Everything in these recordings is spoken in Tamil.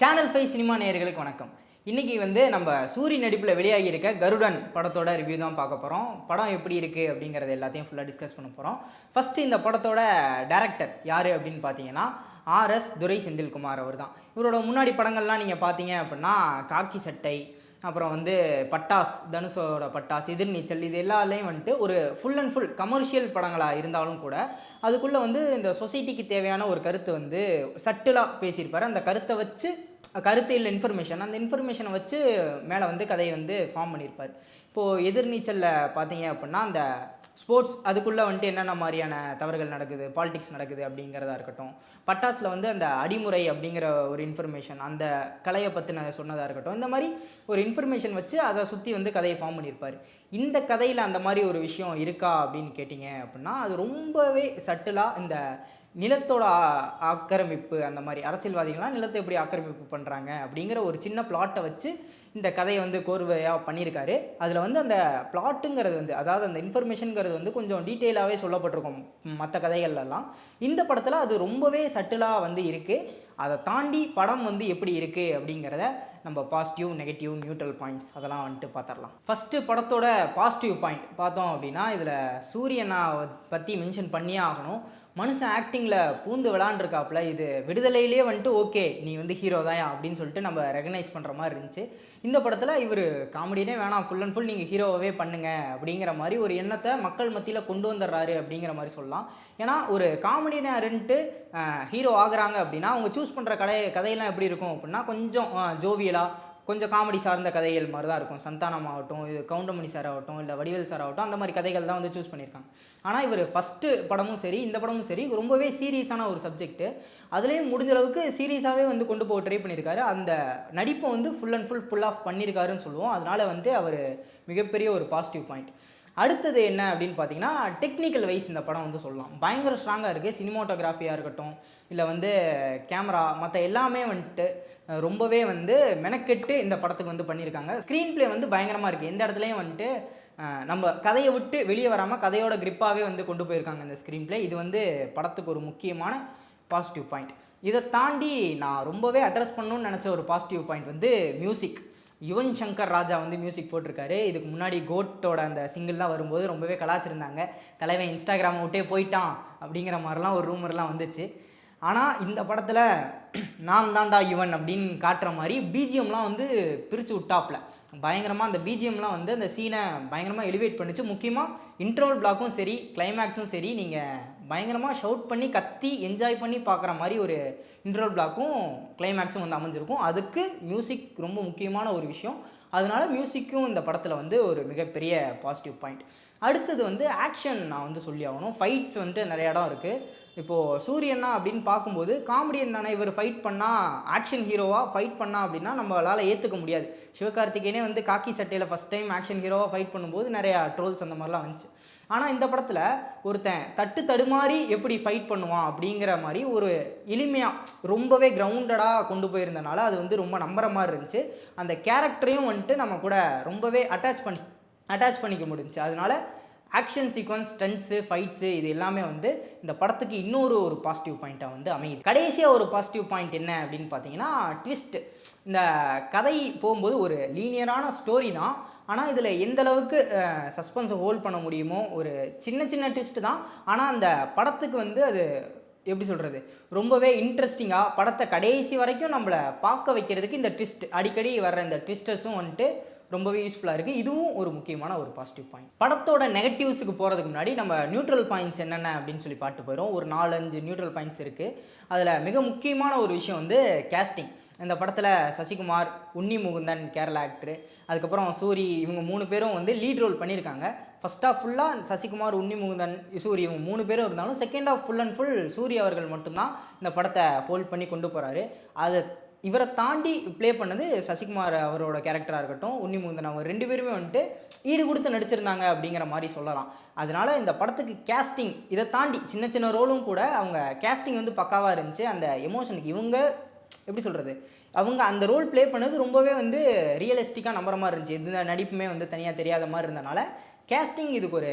சேனல் 5 சினிமா நேயர்களுக்கு வணக்கம். இன்னைக்கு நம்ம சூரி நடிப்பில் வெளியாகி இருக்க கருடன் படத்தோட ரிவ்யூ தான் பார்க்க போகிறோம். படம் எப்படி இருக்குது அப்படிங்கிறது எல்லாத்தையும் ஃபுல்லாக டிஸ்கஸ் பண்ண போகிறோம். ஃபஸ்ட்டு இந்த படத்தோட டைரக்டர் யார் அப்படின்னு பார்த்தீங்கன்னா ஆர்எஸ் துரை செந்தில்குமார் அவர் தான். இவரோட முன்னாடி படங்கள்லாம் நீங்கள் பார்த்தீங்க அப்படின்னா காக்கி சட்டை, அப்புறம் பட்டாஸ், தனுஷோட பட்டாஸ், எதிர்நீச்சல், இது எல்லாத்துலேயும் ஒரு ஃபுல் அண்ட் ஃபுல் கமர்ஷியல் படங்களாக இருந்தாலும் கூட அதுக்குள்ளே இந்த சொசைட்டிக்கு தேவையான ஒரு கருத்து சட்டிலாக பேசியிருப்பார். அந்த கருத்தை வச்சு கருத்து இல்லை இன்ஃபர்மேஷன், அந்த இன்ஃபர்மேஷனை வச்சு மேலே கதையை ஃபார்ம் பண்ணியிருப்பார். இப்போது எதிர்நீச்சலில் பார்த்தீங்க அப்படின்னா அந்த ஸ்போர்ட்ஸ் அதுக்குள்ளே என்னென்ன மாதிரியான தவறுகள் நடக்குது, பாலிடிக்ஸ் நடக்குது அப்படிங்கிறதா இருக்கட்டும். பட்டாஸில் அந்த அடிமுறை அப்படிங்கிற ஒரு இன்ஃபர்மேஷன், அந்த கலையை பற்றின சொன்னதாக இருக்கட்டும். இந்த மாதிரி ஒரு இன்ஃபர்மேஷன் வச்சு அதை சுற்றி கதையை ஃபார்ம் பண்ணியிருப்பார். இந்த கதையில் அந்த மாதிரி ஒரு விஷயம் இருக்கா அப்படின்னு கேட்டிங்க அப்படின்னா அது ரொம்பவே சட்டிலாக இந்த நிலத்தோட ஆக்கிரமிப்பு, அந்த மாதிரி அரசியல்வாதிகள்லாம் நிலத்தை எப்படி ஆக்கிரமிப்பு பண்ணுறாங்க அப்படிங்கிற ஒரு சின்ன பிளாட்டை வச்சு இந்த கதையை கோர்வையாக பண்ணியிருக்காரு. அதில் அந்த பிளாட்டுங்கிறது அதாவது அந்த இன்ஃபர்மேஷனுங்கிறது கொஞ்சம் டீட்டெயிலாகவே சொல்லப்பட்டிருக்கும் மற்ற கதைகள்லாம். இந்த படத்தில் அது ரொம்பவே சட்டிலாக இருக்குது. அதை தாண்டி படம் எப்படி இருக்குது அப்படிங்கிறத நம்ம பாசிட்டிவ், நெகட்டிவ், நியூட்ரல் பாயிண்ட்ஸ் அதெல்லாம் பார்த்துடலாம். ஃபஸ்ட்டு படத்தோட பாசிட்டிவ் பாயிண்ட் பார்த்தோம் அப்படின்னா இதில் சூரியனை பற்றி மென்ஷன் பண்ணியே ஆகணும். மனுஷன் ஆக்டிங்கில் பூந்து விளாண்டுருக்காப்புல. இது விடுதலையிலே ஓகே நீ ஹீரோ தான் அப்படின்னு சொல்லிட்டு நம்ம ரெகனைஸ் பண்ணுற மாதிரி இருந்துச்சு. இந்த படத்தில் இவர் காமெடினே வேணாம், ஃபுல் அண்ட் ஃபுல் நீங்கள் ஹீரோவே பண்ணுங்க அப்படிங்கிற மாதிரி ஒரு எண்ணத்தை மக்கள் மத்தியில் கொண்டு வந்துடுறாரு அப்படிங்கிற மாதிரி சொல்லலாம். ஏன்னா ஒரு காமெடினருன்ட்டு ஹீரோ ஆகுறாங்க அப்படின்னா அவங்க சூஸ் பண்ணுற கதையெல்லாம் எப்படி இருக்கும் அப்படின்னா கொஞ்சம் ஜோவியலாக, கொஞ்சம் காமெடி சார்ந்த கதைகள் மாதிரி தான் இருக்கும். சந்தானம் ஆகட்டும், இது கவுண்டமணி சார் ஆகட்டும், இல்லை வடிவேல் சார் ஆகட்டும், அந்த மாதிரி கதைகள் தான் சூஸ் பண்ணியிருக்காங்க. ஆனால் இவர் ஃபஸ்ட்டு படமும் சரி, இந்த படமும் சரி, ரொம்பவே சீரியஸான ஒரு சப்ஜெக்ட்டு. அதுலேயும் முடிஞ்ச அளவுக்கு சீரியஸாகவே கொண்டு போக ட்ரை பண்ணியிருக்காரு. அந்த நடிப்பை ஃபுல் அண்ட் ஃபுல் ஆஃப் பண்ணியிருக்காருன்னு சொல்லுவோம். அதனால் அவர் மிகப்பெரிய ஒரு பாசிட்டிவ் பாயிண்ட். அடுத்தது என்ன அப்படின்னு பார்த்தீங்கன்னா டெக்னிக்கல் வைஸ் இந்த படம் சொல்லலாம் பயங்கர ஸ்ட்ராங்காக இருக்குது. சினிமாட்டோகிராஃபியாக இருக்கட்டும், இல்லை கேமரா, மற்ற எல்லாமே ரொம்பவே மெனக்கெட்டு இந்த படத்துக்கு பண்ணியிருக்காங்க. ஸ்க்ரீன் ப்ளே பயங்கரமாக இருக்குது. எந்த இடத்துலையும் நம்ம கதையை விட்டு வெளியே வராமல் கதையோட கிரிப்பாகவே கொண்டு போயிருக்காங்க இந்த ஸ்க்ரீன் ப்ளே. இது படத்துக்கு ஒரு முக்கியமான பாசிட்டிவ் பாயிண்ட். இதை தாண்டி நான் ரொம்பவே அட்ரஸ் பண்ணணும்னு நினச்ச ஒரு positive point music. Yuvan Shankar Raja music போட்டிருக்காரு. இதுக்கு முன்னாடி கோட்டோட அந்த சிங்கிள்லாம் வரும்போது ரொம்பவே கலாச்சிருந்தாங்க. தலைவன் இன்ஸ்டாகிராமை விட்டே போயிட்டான் அப்படிங்கிற மாதிரிலாம் ஒரு ரூமர்லாம் வந்துச்சு. ஆனால் இந்த படத்தில் நான் தாண்டா யுவன் அப்படின்னு காட்டுற மாதிரி பிஜிஎம்லாம் பிரித்து விட்டாப்ல. பயங்கரமாக அந்த பிஜிஎம்லாம் அந்த சீனை பயங்கரமாக எலிவேட் பண்ணிச்சு. முக்கியமாக இன்டர்வல் பிளாக்கும் சரி, கிளைமேக்ஸும் சரி, நீங்கள் பயங்கரமாக ஷவுட் பண்ணி கத்தி என்ஜாய் பண்ணி பார்க்குற மாதிரி ஒரு இன்டர்வல் பிளாக்கும் கிளைமேக்ஸும் அமைஞ்சிருக்கும். அதுக்கு மியூசிக் ரொம்ப முக்கியமான ஒரு விஷயம். அதனால் மியூசிக்கும் இந்த படத்தில் ஒரு மிகப்பெரிய பாசிட்டிவ் பாயிண்ட். அடுத்தது ஆக்ஷன் நான் சொல்லி ஆகணும். ஃபைட்ஸ் நிறைய இடம் இருக்குது. இப்போது சூரியனா அப்படின்னு பார்க்கும்போது காமெடியன் தானே, இவர் ஃபைட் பண்ணால் ஆக்ஷன் ஹீரோவாக ஃபைட் பண்ணால் அப்படின்னா நம்மளால் ஏற்றுக்க முடியாது. சிவகார்த்திகேயனே காக்கி சட்டையில் ஃபஸ்ட் டைம் ஆக்ஷன் ஹீரோவாக ஃபைட் பண்ணும்போது நிறையா ட்ரோல்ஸ் அந்த மாதிரிலாம் வந்துச்சு. ஆனால் இந்த படத்தில் ஒருத்தன் தடுமாறி எப்படி ஃபைட் பண்ணுவான் அப்படிங்கிற மாதிரி ஒரு எளிமையாக ரொம்பவே கிரவுண்டடாக கொண்டு போயிருந்தனால அது ரொம்ப நம்புற மாதிரி இருந்துச்சு. அந்த கேரக்டரையும் நம்ம கூட ரொம்பவே அட்டாச் பண்ணிக்க முடிஞ்சுச்சு. அதனால் ஆக்ஷன் சீக்வன்ஸ், ஸ்டண்ட்ஸு, ஃபைட்ஸு இது எல்லாமே இந்த படத்துக்கு இன்னொரு ஒரு பாசிட்டிவ் பாயிண்ட்டாக அமையுது. கடைசியாக ஒரு பாசிட்டிவ் பாயிண்ட் என்ன அப்படின்னு பார்த்தீங்கன்னா ட்விஸ்ட்டு. இந்த கதை போகும்போது ஒரு லீனியரான ஸ்டோரி தான். ஆனால் இதில் எந்த அளவுக்கு சஸ்பென்ஸை ஹோல்ட் பண்ண முடியுமோ ஒரு சின்ன ட்விஸ்ட்டு தான். ஆனால் அந்த படத்துக்கு அது எப்படி சொல்கிறது, ரொம்பவே இன்ட்ரெஸ்டிங்காக படத்தை கடைசி வரைக்கும் நம்மளை பார்க்க வைக்கிறதுக்கு இந்த ட்விஸ்ட், அடிக்கடி வர்ற இந்த ட்விஸ்டர்ஸும் ரொம்பவே யூஸ்ஃபுல்லாக இருக்குது. இதுவும் ஒரு முக்கியமான ஒரு பாசிட்டிவ் பாயிண்ட். படத்தோட நெகட்டிவ்ஸுக்கு போகிறதுக்கு முன்னாடி நம்ம நியூட்ரல் பாயிண்ட்ஸ் என்னென்ன அப்படின்னு சொல்லி பார்த்து போயிடும். ஒரு 4-5 நியூட்ரல் பாயிண்ட்ஸ் இருக்குது. அதில் மிக முக்கியமான ஒரு விஷயம் கேஸ்டிங். இந்த படத்தில் சசிகுமார், உன்னி முகுந்தன் கேரளா ஆக்டரு, அதுக்கப்புறம் சூரி, இவங்க 3 பேரும் லீட் ரோல் பண்ணியிருக்காங்க. ஃபஸ்ட் ஆஃப் ஃபுல்லாக சசிகுமார், உன்னி முகுந்தன், சூரி இவங்க 3 பேரும் இருந்தாலும் second half full and full Soori அவர்கள் மட்டும்தான் இந்த படத்தை ஹோல்ட் பண்ணி கொண்டு போகிறாரு. அதை இவரை தாண்டி ப்ளே பண்ணது சசிகுமார் அவரோட கேரக்டராக இருக்கட்டும், உன்னி முகுந்தன், அவங்க 2 பேருமே ஈடு கொடுத்து நடிச்சிருந்தாங்க அப்படிங்கிற மாதிரி சொல்லலாம். அதனால் இந்த படத்துக்கு கேஸ்டிங், இதை தாண்டி சின்ன ரோலும் கூட அவங்க கேஸ்டிங் பக்காவாக இருந்துச்சு. அந்த எமோஷனுக்கு இவங்க எப்படி சொல்கிறது, அவங்க அந்த ரோல் ப்ளே பண்ணது ரொம்பவே ரியலிஸ்டிக்காக நம்புற மாதிரி இருந்துச்சு. எந்த நடிப்புமே தனியாக தெரியாத மாதிரி இருந்தனால கேஸ்டிங் இதுக்கு ஒரு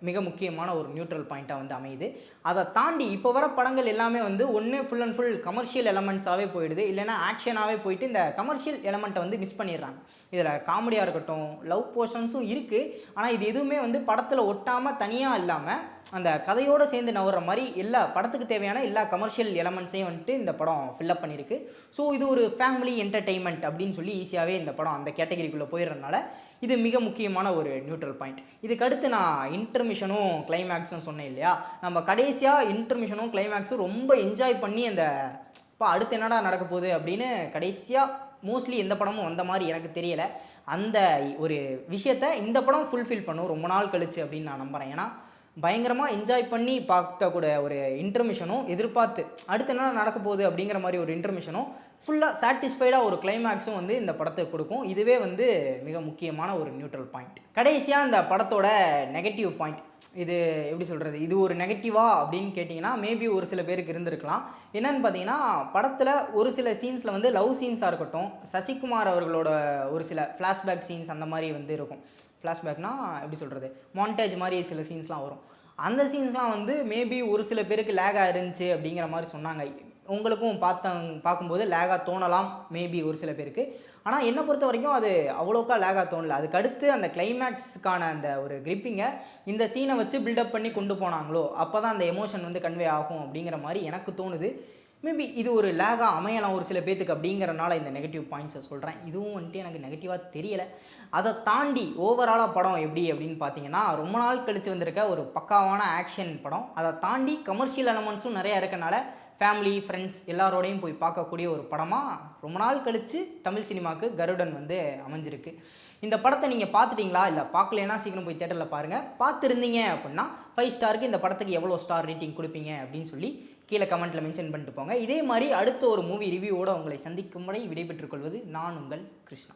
மிக முக்கியமான ஒரு நியூட்ரல் பாயிண்ட்டாக வந்து அமையுது. அதை தாண்டி இப்போ வர படங்கள் எல்லாமே வந்து ஒன்று ஃபுல் அண்ட் ஃபுல் கமர்ஷியல் எலமெண்ட்ஸாகவே போயிடுது, இல்லைனா ஆக்ஷனாகவே போயிட்டு இந்த கமர்ஷியல் எலமெண்ட்டை வந்து மிஸ் பண்ணிடுறாங்க. இதில் காமெடியாக இருக்கட்டும், லவ் போர்ஷன்ஸும் இருக்குது, ஆனால் இது எதுவுமே வந்து படத்தில் ஒட்டாமல் தனியாக இல்லாமல் அந்த கதையோடு சேர்ந்து நவர்ற மாதிரி எல்லா படத்துக்கு தேவையான எல்லா கமர்ஷியல் எலமெண்ட்ஸையும் வந்துட்டு இந்த படம் ஃபில்லப் பண்ணியிருக்கு. ஸோ இது ஒரு ஃபேமிலி என்டர்டெயின்மெண்ட் அப்படின்னு சொல்லி ஈஸியாகவே இந்த படம் அந்த கேட்டகரிக்குள்ளே போயிடுறதுனால இது மிக முக்கியமான ஒரு நியூட்ரல் பாயிண்ட். இதுக்கு அடுத்து நான் இன்டர்மிஷனும் கிளைமேக்ஸும் சொன்னேன் இல்லையா, நம்ம கடைசியாக இன்டர்மிஷனும் கிளைமேக்ஸும் ரொம்ப என்ஜாய் பண்ணி அந்த இப்போ அடுத்து என்னடா நடக்க போகுது அப்படின்னு கடைசியாக மோஸ்ட்லி எந்த படமும் வந்த மாதிரி எனக்கு தெரியலை. அந்த ஒரு விஷயத்தை இந்த படம் ஃபுல்ஃபில் பண்ணும் ரொம்ப நாள் கழிச்சு அப்படின்னு நான் நம்புகிறேன். ஏன்னா பயங்கரமாக என்ஜாய் பண்ணி பார்க்கக்கூட ஒரு இன்டர்மிஷனும், எதிர்பார்த்து அடுத்து என்ன நடக்க போகுது அப்படிங்கிற மாதிரி ஒரு இன்டர்மிஷனும், ஃபுல்லாக சாட்டிஸ்ஃபைடாக ஒரு கிளைமேக்ஸும் வந்து இந்த படத்தை கொடுக்கும். இதுவே வந்து மிக முக்கியமான ஒரு நியூட்ரல் பாயிண்ட். கடைசியாக இந்த படத்தோட நெகட்டிவ் பாயிண்ட், இது எப்படி சொல்கிறது, இது ஒரு நெகட்டிவா அப்படின்னு கேட்டிங்கன்னா மேபி ஒரு சில பேருக்கு இருந்திருக்கலாம். என்னன்னு பார்த்தீங்கன்னா, படத்தில் ஒரு சில சீன்ஸில் வந்து லவ் சீன்ஸாக இருக்கட்டும், சசிகுமார் அவர்களோட ஒரு சில ஃப்ளாஷ்பேக் சீன்ஸ் அந்த மாதிரி வந்து இருக்கும். ஃப்ளாஷ்பேக்னால் எப்படி சொல்கிறது, மாண்டேஜ் மாதிரி சில சீன்ஸ்லாம் வரும். அந்த சீன்ஸ்லாம் வந்து மேபி ஒரு சில பேருக்கு லேகாக இருந்துச்சு அப்படிங்கிற மாதிரி சொன்னாங்க. உங்களுக்கும் பார்க்கும்போது லேகாக தோணலாம் மேபி ஒரு சில பேருக்கு. ஆனால் என்னை பொறுத்த வரைக்கும் அது அவ்வளோக்கா லேகாக தோணல. அதுக்கு அடுத்து அந்த கிளைமேக்ஸுக்கான அந்த ஒரு கிரிப்பிங்கை இந்த சீனை வச்சு பில்டப் பண்ணி கொண்டு போனாங்களோ அப்போ தான் அந்த எமோஷன் வந்து கன்வே ஆகும் அப்படிங்கிற மாதிரி எனக்கு தோணுது. மேபி இது ஒரு லேகாக அமையலாம் ஒரு சில பேத்துக்கு அப்படிங்கிறனால இந்த நெகட்டிவ் பாயிண்ட்ஸை சொல்கிறேன். இதுவும் வந்துட்டு எனக்கு நெகட்டிவாக தெரியலை. அதை தாண்டி ஓவராலாக படம் எப்படி அப்படின்னு பார்த்தீங்கன்னா, ரொம்ப நாள் கழித்து வந்திருக்க ஒரு பக்காவான ஆக்ஷன் படம். அதை தாண்டி கமர்ஷியல் எலமெண்ட்ஸும் நிறையா இருக்கனால ஃபேமிலி ஃப்ரெண்ட்ஸ் எல்லாரோடையும் போய் பார்க்கக்கூடிய ஒரு படமாக ரொம்ப நாள் கழித்து தமிழ் சினிமாவுக்கு கருடன் வந்து அமைஞ்சிருக்கு. இந்த படத்தை நீங்கள் பார்த்துட்டிங்களா, இல்லை பார்க்கலன்னா சீக்கிரம் போய் தேட்டரில் பாருங்கள். பார்த்துருந்தீங்க அப்படின்னா 5 ஸ்டாருக்கு இந்த படத்துக்கு எவ்வளோ ஸ்டார் ரேட்டிங் கொடுப்பீங்க அப்படின்னு சொல்லி கீழே கமெண்ட்டில் மென்ஷன் பண்ணிட்டு போங்க. இதே மாதிரி அடுத்த ஒரு மூவி ரிவ்யூவோடு உங்களை சந்திக்கும் வரை விடைபெற்றுக் கொள்வது நான் உங்கள் கிருஷ்ணா.